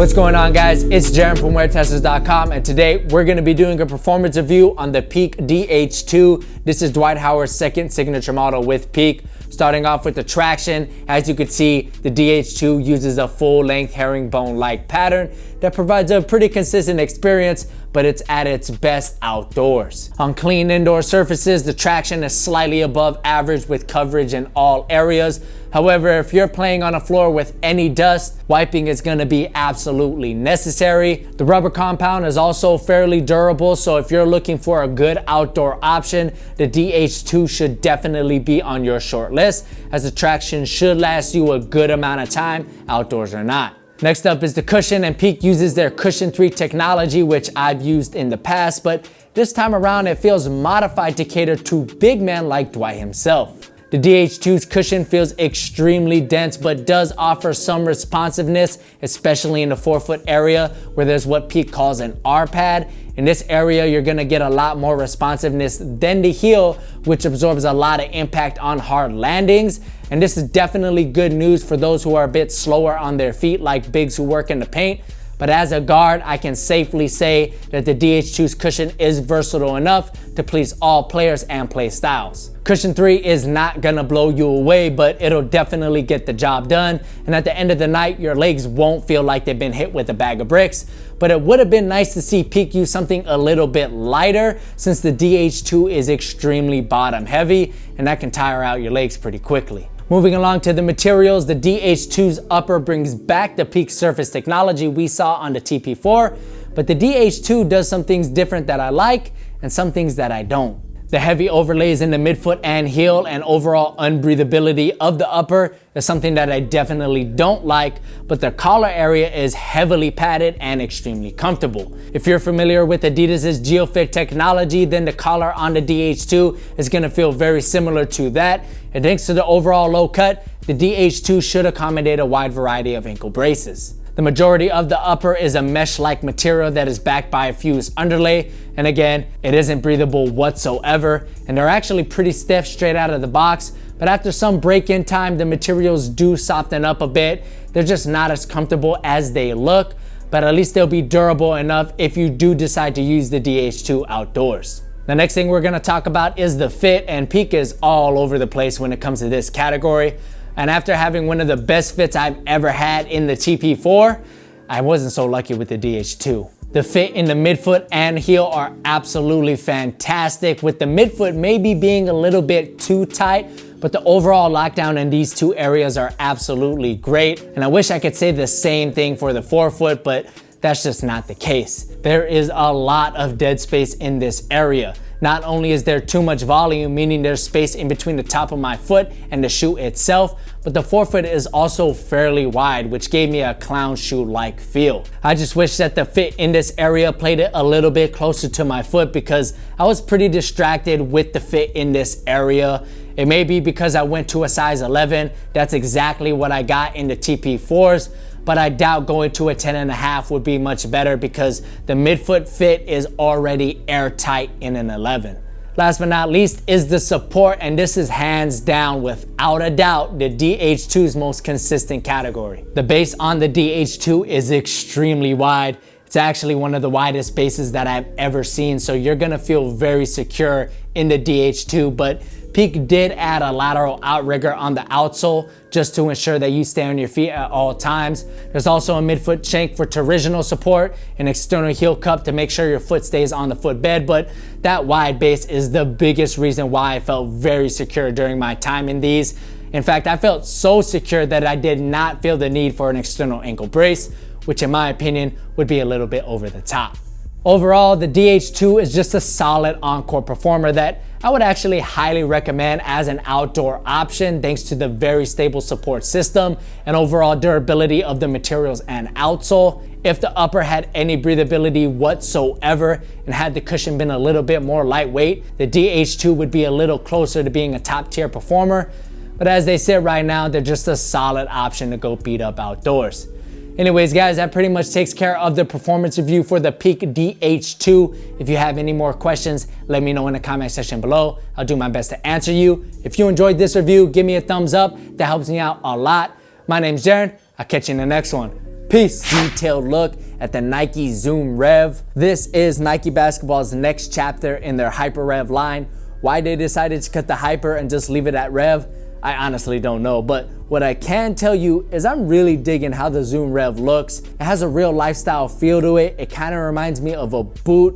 What's going on, guys? It's Jaron from WearTesters.com, and today we're going to be doing a performance review on the PEAK DH2. This is Dwight Howard's second signature model with PEAK. Starting off with the traction, as you can see, the DH2 uses a full-length herringbone-like pattern that provides a pretty consistent experience, but it's at its best outdoors. On clean indoor surfaces, the traction is slightly above average with coverage in all areas. However, if you're playing on a floor with any dust, wiping is going to be absolutely necessary. The rubber compound is also fairly durable, so if you're looking for a good outdoor option, the DH2 should definitely be on your short list, as the traction should last you a good amount of time, outdoors or not. Next up is the cushion, and PEAK uses their Cushion 3 technology, which I've used in the past, but this time around it feels modified to cater to big men like Dwight himself. The DH2's cushion feels extremely dense, but does offer some responsiveness, especially in the forefoot area where there's what PEAK calls an R pad. In this area, you're gonna get a lot more responsiveness than the heel, which absorbs a lot of impact on hard landings. And this is definitely good news for those who are a bit slower on their feet, like bigs who work in the paint. But as a guard, I can safely say that the DH2's cushion is versatile enough to please all players and play styles. Cushion 3 is not gonna blow you away, but it'll definitely get the job done. And at the end of the night, your legs won't feel like they've been hit with a bag of bricks. But it would have been nice to see PEAK use something a little bit lighter, since the DH2 is extremely bottom heavy, and that can tire out your legs pretty quickly. Moving along to the materials, the DH2's upper brings back the PEAK surface technology we saw on the TP4, but the DH2 does some things different that I like and some things that I don't. The heavy overlays in the midfoot and heel and overall unbreathability of the upper is something that I definitely don't like, but the collar area is heavily padded and extremely comfortable. If you're familiar with Adidas's GeoFit technology, then the collar on the DH2 is gonna feel very similar to that. And thanks to the overall low cut, the DH2 should accommodate a wide variety of ankle braces. The majority of the upper is a mesh-like material that is backed by a fused underlay, and again, it isn't breathable whatsoever, and they're actually pretty stiff straight out of the box, but after some break-in time, the materials do soften up a bit. They're just not as comfortable as they look, but at least they'll be durable enough if you do decide to use the DH2 outdoors. The next thing we're gonna talk about is the fit, and PEAK is all over the place when it comes to this category. And after having one of the best fits I've ever had in the TP4, I wasn't so lucky with the DH2. The fit in the midfoot and heel are absolutely fantastic, with the midfoot maybe being a little bit too tight, but the overall lockdown in these two areas are absolutely great. And I wish I could say the same thing for the forefoot, but that's just not the case. There is a lot of dead space in this area. Not only is there too much volume, meaning there's space in between the top of my foot and the shoe itself, but the forefoot is also fairly wide, which gave me a clown shoe-like feel. I just wish that the fit in this area played it a little bit closer to my foot, because I was pretty distracted with the fit in this area. It may be because I went to a size 11. That's exactly what I got in the TP4s. But I doubt going to a 10.5 would be much better, because the midfoot fit is already airtight in an 11. Last but not least is the support, and this is hands down, without a doubt, the DH2's most consistent category. The base on the DH2 is extremely wide. It's actually one of the widest bases that I've ever seen, so you're gonna feel very secure in the DH2, but PEAK did add a lateral outrigger on the outsole just to ensure that you stay on your feet at all times. There's also a midfoot shank for torsional support, an external heel cup to make sure your foot stays on the footbed, but that wide base is the biggest reason why I felt very secure during my time in these. In fact, I felt so secure that I did not feel the need for an external ankle brace, which in my opinion would be a little bit over the top. Overall, the DH2 is just a solid encore performer that I would actually highly recommend as an outdoor option, thanks to the very stable support system and overall durability of the materials and outsole. If the upper had any breathability whatsoever and had the cushion been a little bit more lightweight, the DH2 would be a little closer to being a top tier performer. But as they sit right now, they're just a solid option to go beat up outdoors. Anyways, guys, that pretty much takes care of the performance review for the PEAK DH2. If you have any more questions, let me know in the comment section below. I'll do my best to answer you. If you enjoyed this review, give me a thumbs up. That helps me out a lot. My name's Jaron. I'll catch you in the next one. Peace. Detailed look at the Nike Zoom Rev. This is Nike basketball's next chapter in their Hyper Rev line. Why they decided to cut the Hyper and just leave it at Rev, I honestly don't know, but what I can tell you is I'm really digging how the Zoom Rev looks. It has a real lifestyle feel to it. It kind of reminds me of a boot